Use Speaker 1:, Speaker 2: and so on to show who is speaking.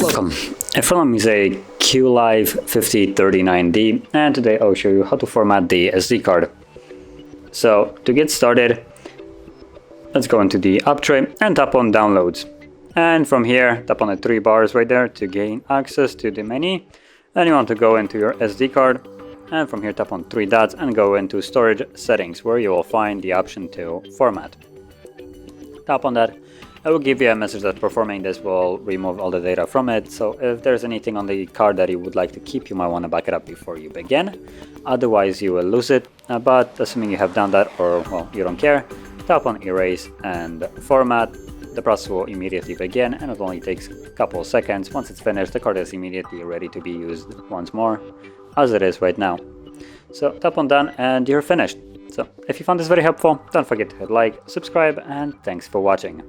Speaker 1: Welcome. In front of me is a QILIVE 5039D, and today I'll show you how to format the SD card. So to get started, let's go into the app tray and tap on Downloads. And from here, tap on the three bars right there to gain access to the menu. Then you want to go into your SD card, and from here tap on three dots and go into Storage Settings, where you will find the option to Format. Tap on that. It will give you a message that performing this will remove all the data from it, so if there's anything on the card that you would like to keep, you might want to back it up before you begin. Otherwise you will lose it, but assuming you have done that, or well, you don't care, tap on Erase and Format. The process will immediately begin, and it only takes a couple of seconds. Once it's finished, the card is immediately ready to be used once more, as it is right now. So tap on Done and you're finished. So if you found this very helpful, don't forget to hit like, subscribe, and thanks for watching.